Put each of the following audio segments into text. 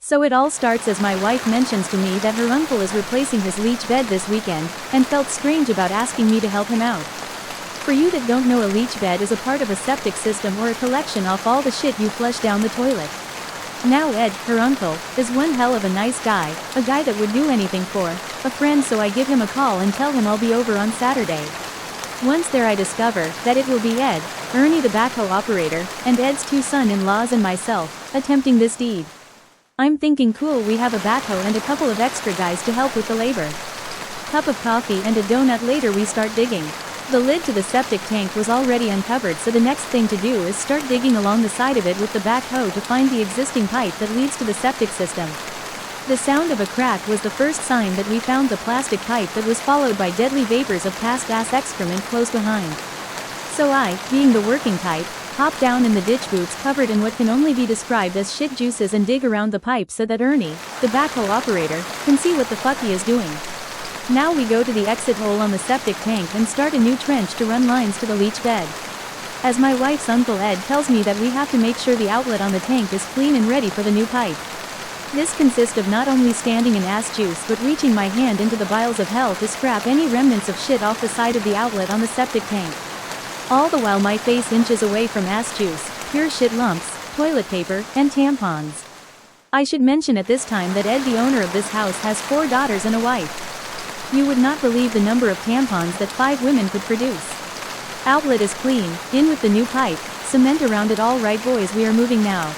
So it all starts as my wife mentions to me that her uncle is replacing his leech bed this weekend, and felt strange about asking me to help him out. For you that don't know, a leech bed is a part of a septic system or a collection of all the shit you flush down the toilet. Now Ed, her uncle, is one hell of a nice guy, a guy that would do anything for a friend, so I give him a call and tell him I'll be over on Saturday. Once there I discover that it will be Ed, Ernie the backhoe operator, and Ed's two son-in-laws and myself, attempting this deed. I'm thinking cool, we have a backhoe and a couple of extra guys to help with the labor. Cup of coffee and a donut later we start digging. The lid to the septic tank was already uncovered, so the next thing to do is start digging along the side of it with the backhoe to find the existing pipe that leads to the septic system. The sound of a crack was the first sign that we found the plastic pipe that was followed by deadly vapors of past ass excrement close behind. So I, being the working type, hop down in the ditch boots covered in what can only be described as shit juices and dig around the pipe so that Ernie, the backhoe operator, can see what the fuck he is doing. Now we go to the exit hole on the septic tank and start a new trench to run lines to the leach bed. As my wife's uncle Ed tells me that we have to make sure the outlet on the tank is clean and ready for the new pipe. This consists of not only standing in ass juice but reaching my hand into the vials of hell to scrap any remnants of shit off the side of the outlet on the septic tank. All the while my face inches away from ass juice, pure shit lumps, toilet paper, and tampons. I should mention at this time that Ed, the owner of this house, has 4 daughters and a wife. You would not believe the number of tampons that 5 women could produce. Outlet is clean, in with the new pipe, cement around it. All right boys, we are moving now.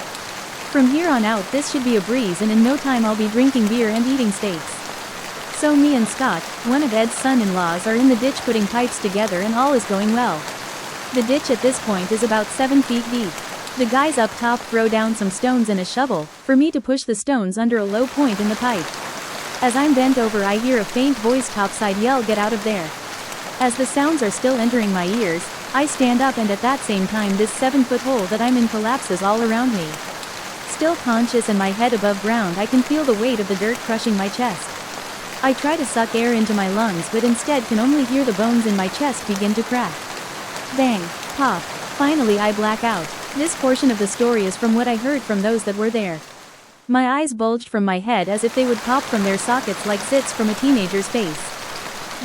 From here on out this should be a breeze, and in no time I'll be drinking beer and eating steaks. So me and Scott, one of Ed's son-in-laws, are in the ditch putting pipes together and all is going well. The ditch at this point is about 7 feet deep. The guys up top throw down some stones and a shovel, for me to push the stones under a low point in the pipe. As I'm bent over I hear a faint voice topside yell, "Get out of there." As the sounds are still entering my ears, I stand up, and at that same time this 7-foot hole that I'm in collapses all around me. Still conscious and my head above ground, I can feel the weight of the dirt crushing my chest. I try to suck air into my lungs but instead can only hear the bones in my chest begin to crack. Bang, pop, finally I black out. This portion of the story is from what I heard from those that were there. My eyes bulged from my head as if they would pop from their sockets like zits from a teenager's face.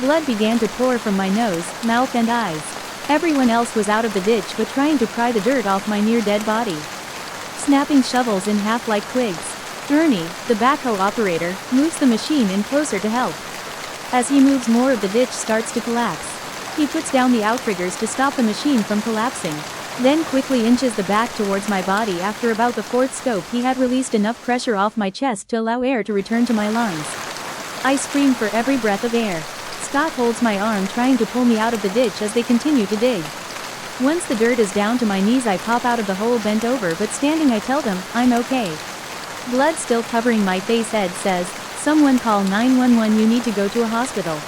Blood began to pour from my nose, mouth and eyes. Everyone else was out of the ditch but trying to pry the dirt off my near-dead body. Snapping shovels in half like twigs. Ernie, the backhoe operator, moves the machine in closer to help. As he moves, more of the ditch starts to collapse. He puts down the outriggers to stop the machine from collapsing, then quickly inches the back towards my body. After about the 4th scope he had released enough pressure off my chest to allow air to return to my lungs. I scream for every breath of air. Scott holds my arm trying to pull me out of the ditch as they continue to dig. Once the dirt is down to my knees I pop out of the hole bent over but standing. I tell them, I'm okay. Blood still covering my face. Ed says, "Someone call 911, you need to go to a hospital."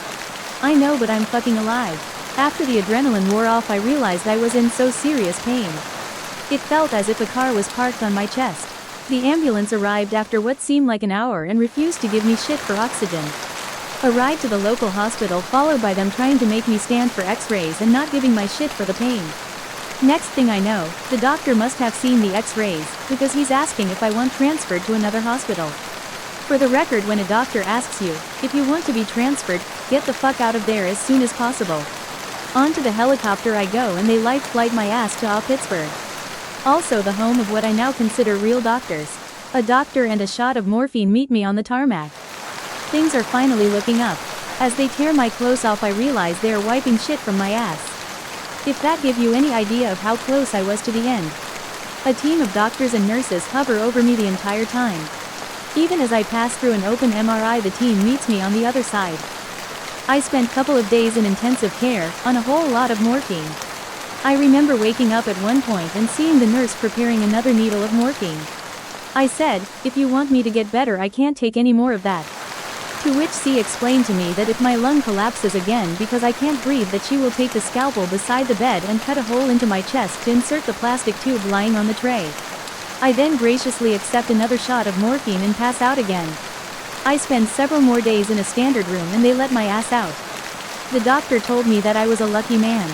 I know, but I'm fucking alive. After the adrenaline wore off I realized I was in so serious pain. It felt as if a car was parked on my chest. The ambulance arrived after what seemed like an hour and refused to give me shit for oxygen. A ride to the local hospital followed by them trying to make me stand for x-rays and not giving my shit for the pain. Next thing I know, the doctor must have seen the x-rays, because he's asking if I want transferred to another hospital. For the record, when a doctor asks you if you want to be transferred, get the fuck out of there as soon as possible. Onto the helicopter I go and they life flight my ass to Pittsburgh. Also the home of what I now consider real doctors. A doctor and a shot of morphine meet me on the tarmac. Things are finally looking up. As they tear my clothes off I realize they are wiping shit from my ass. If that give you any idea of how close I was to the end. A team of doctors and nurses hover over me the entire time. Even as I pass through an open MRI the team meets me on the other side. I spent couple of days in intensive care, on a whole lot of morphine. I remember waking up at one point and seeing the nurse preparing another needle of morphine. I said, "If you want me to get better I can't take any more of that." To which she explained to me that if my lung collapses again because I can't breathe that she will take the scalpel beside the bed and cut a hole into my chest to insert the plastic tube lying on the tray. I then graciously accept another shot of morphine and pass out again. I spend several more days in a standard room and they let my ass out. The doctor told me that I was a lucky man.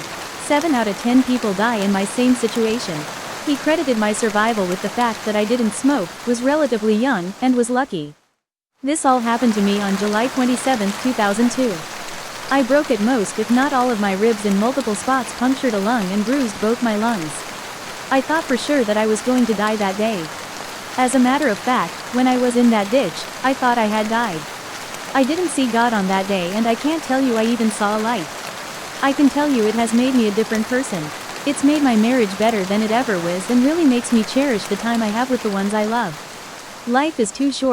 7 out of 10 people die in my same situation. He credited my survival with the fact that I didn't smoke, was relatively young, and was lucky. This all happened to me on July 27, 2002. I broke at most if not all of my ribs in multiple spots, punctured a lung and bruised both my lungs. I thought for sure that I was going to die that day. As a matter of fact, when I was in that ditch, I thought I had died. I didn't see God on that day, and I can't tell you I even saw a light. I can tell you it has made me a different person. It's made my marriage better than it ever was and really makes me cherish the time I have with the ones I love. Life is too short